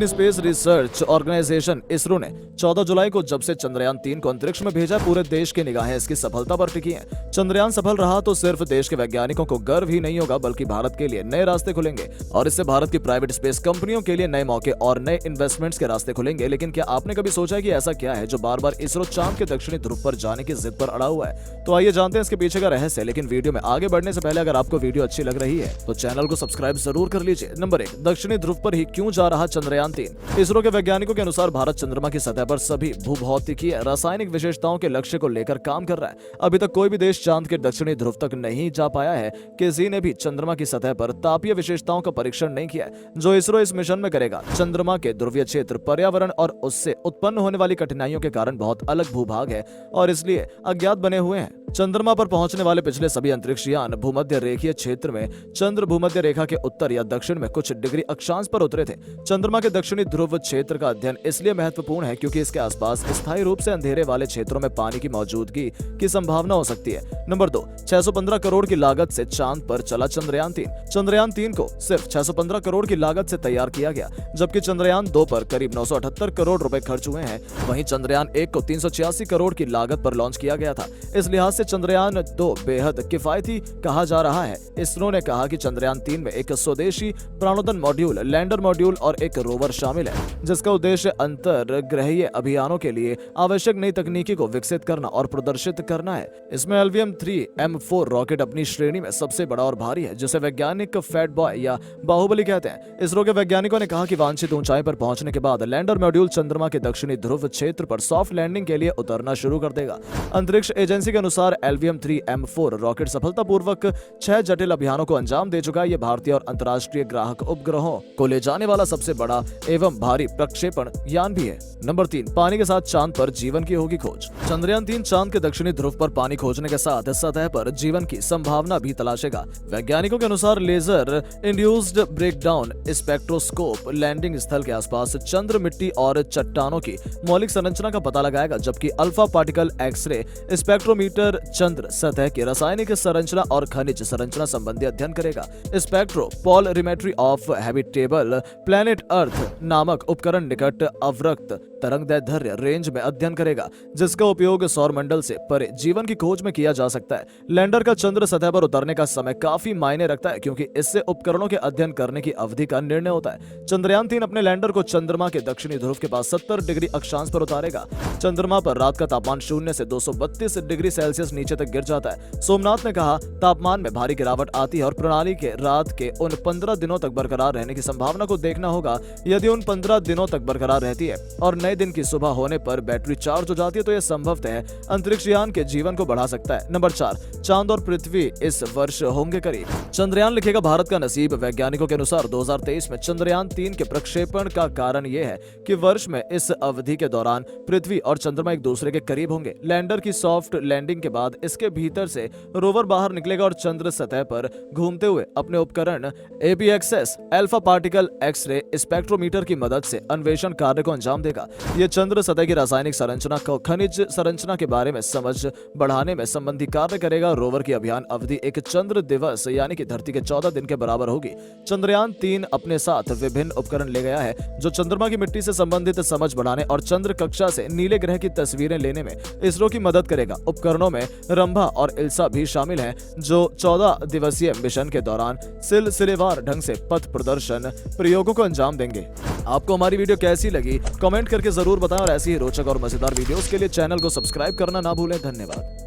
Indian Space Research Organisation ISRO ने 14 जुलाई को जब से चंद्रयान 3 को अंतरिक्ष में भेजा, पूरे देश की निगाहें इसकी सफलता पर टिकी हैं। चंद्रयान सफल रहा तो सिर्फ देश के वैज्ञानिकों को गर्व ही नहीं होगा, बल्कि भारत के लिए नए रास्ते खुलेंगे और इससे भारत की प्राइवेट स्पेस कंपनियों के लिए नए मौके और नए इन्वेस्टमेंट्स के रास्ते खुलेंगे। लेकिन क्या आपने कभी सोचा कि ऐसा क्या है जो बार बार इसरो चांद के दक्षिणी ध्रुव पर जाने की जिद पर अड़ा हुआ है? तो आइए जानते हैं इसके पीछे का रहस्य। लेकिन वीडियो में आगे बढ़ने से पहले अगर आपको वीडियो अच्छी लग रही है तो चैनल को सब्सक्राइब जरूर कर लीजिए। नंबर 1, दक्षिणी ध्रुव पर ही क्यों जा रहा चंद्रयान 3? इसरो के वैज्ञानिकों के अनुसार भारत चंद्रमा की सतह पर सभी भूभौतिकीय रासायनिक विशेषताओं के लक्ष्य को लेकर काम कर रहा है। अभी तक कोई भी देश चांद के दक्षिणी ध्रुव तक नहीं जा पाया है। किसी ने भी चंद्रमा की सतह पर तापीय विशेषताओं का परीक्षण नहीं किया है, जो इसरो इस मिशन में करेगा। चंद्रमा के ध्रुवीय क्षेत्र, पर्यावरण और उससे उत्पन्न होने वाली कठिनाइयों के कारण बहुत अलग भूभाग है और इसलिए अज्ञात बने हुए हैं। चंद्रमा पर पहुंचने वाले पिछले सभी अंतरिक्ष यान भूमध्य रेखीय क्षेत्र में चंद्र भूमध्य रेखा के उत्तर या दक्षिण में कुछ डिग्री अक्षांश पर उतरे थे। चंद्रमा के दक्षिणी ध्रुव क्षेत्र का अध्ययन इसलिए महत्वपूर्ण है क्योंकि इसके आसपास स्थायी रूप से अंधेरे वाले क्षेत्रों में पानी की मौजूदगी की संभावना हो सकती है। नंबर 2, 615 करोड़ की लागत से चांद पर चला चंद्रयान 3। चंद्रयान 3 को सिर्फ 615 करोड़ की लागत से तैयार किया गया, जबकि चंद्रयान 2 पर करीब 978 करोड़ रुपए खर्च हुए हैं। वहीं चंद्रयान 1 को 386 करोड़ की लागत पर लॉन्च किया गया था। इस लिहाज से चंद्रयान 2 बेहद किफायती कहा जा रहा है। इसरो ने कहा कि चंद्रयान 3 में एक स्वदेशी प्राणोदन मॉड्यूल, लैंडर मॉड्यूल और एक रोवर शामिल है, जिसका उद्देश्य अंतर्ग्रहीय अभियानों के लिए आवश्यक नई तकनीकी को विकसित करना और प्रदर्शित करना है। इसमें LVM-3M4 रॉकेट अपनी श्रेणी में सबसे बड़ा और भारी है, जिसे वैज्ञानिक फैट बॉय या बाहुबली कहते हैं। इसरो के वैज्ञानिकों ने कहा कि वांछित ऊंचाई पर पहुंचने के बाद लैंडर मॉड्यूल चंद्रमा के दक्षिणी ध्रुव क्षेत्र पर सॉफ्ट लैंडिंग के लिए उतरना शुरू कर देगा। अंतरिक्ष एजेंसी के अनुसार LVM-3M4 रॉकेट सफलतापूर्वक 6 जटिल अभियानों को अंजाम दे चुका है। यह भारतीय और अंतर्राष्ट्रीय ग्राहक उपग्रहों को ले जाने वाला सबसे बड़ा एवं भारी प्रक्षेपण यान भी है। नंबर 3, पानी के साथ चांद पर जीवन की होगी खोज। चंद्रयान 3 चांद के दक्षिणी ध्रुव पर पानी खोजने के साथ सतह पर जीवन की संभावना भी तलाशेगा। वैज्ञानिकों के अनुसार laser induced breakdown spectroscope landing स्थल के आसपास चंद्र मिट्टी और चट्टानों की मौलिक संरचना का पता लगाएगा, जबकि अल्फा पार्टिकल एक्सरे स्पेक्ट्रोमीटर चंद्र सतह की रासायनिक संरचना और खनिज संरचना संबंधी अध्ययन करेगा। स्पेक्ट्रोपोलरिमेट्री ऑफ हैबिटेबल प्लैनेट अर्थ नामक उपकरण निकट अवरक्त तरंगदैर्ध्य रेंज में अध्ययन करेगा, जिसका उपयोग सौर मंडल से परे जीवन की खोज में किया जा सकता है। लैंडर का चंद्र सतह पर उतरने का समय काफी मायने रखता है, क्योंकि इससे उपकरणों के अध्ययन करने की अवधि का निर्णय होता है। चंद्रयान 3 अपने लैंडर को चंद्रमा के दक्षिणी ध्रुव के पास 70 डिग्री अक्षांश पर उतारेगा। चंद्रमा पर रात का तापमान 0 से 232 डिग्री सेल्सियस नीचे तक गिर जाता है। सोमनाथ ने कहा, तापमान में भारी गिरावट आती है और प्रणाली के रात के उन 15 दिनों तक बरकरार रहने की संभावना को देखना होगा। यदि उन 15 दिनों तक बरकरार रहती है और नए दिन की सुबह होने पर बैटरी चार्ज हो जाती है तो यह संभवतः अंतरिक्ष यान के जीवन को बढ़ा सकता है। नंबर 4, चांद और पृथ्वी इस वर्ष होंगे करीब। चंद्रयान लिखेगा भारत का नसीब। वैज्ञानिकों के अनुसार 2023 में चंद्रयान 3 के प्रक्षेपण का कारण यह है कि वर्ष में इस अवधि के दौरान पृथ्वी और चंद्रमा एक दूसरे के करीब होंगे। लैंडर की सॉफ्ट लैंडिंग के बाद इसके भीतर से रोवर बाहर निकलेगा और चंद्र सतह पर घूमते हुए अपने उपकरण APXS alpha particle X-ray spectrometer की मदद से अन्वेषण कार्य को अंजाम देगा। यह चंद्र सतह की रासायनिक संरचना को खनिज संरचना के बारे में समझ बढ़ाने में संबंधी कार्य करेगा। रोवर की अभियान अवधि एक चंद्र दिवस यानी कि धरती के 14 दिन के बराबर होगी। चंद्रयान 3 अपने साथ विभिन्न उपकरण ले गया है, जो चंद्रमा की मिट्टी से संबंधित समझ बढ़ाने और चंद्र कक्षा से नीले ग्रह की तस्वीरें लेने में इसरो की मदद करेगा। उपकरणों में रंभा और इल्सा भी शामिल हैं, जो 14 दिवसीय मिशन के दौरान सिलसिलेवार ढंग से पथ प्रदर्शन प्रयोगों को अंजाम देंगे। आपको हमारी वीडियो कैसी लगी कमेंट करके जरूर बताएं और ऐसी ही रोचक और मजेदार वीडियोस के लिए चैनल को सब्सक्राइब करना ना भूलें। धन्यवाद।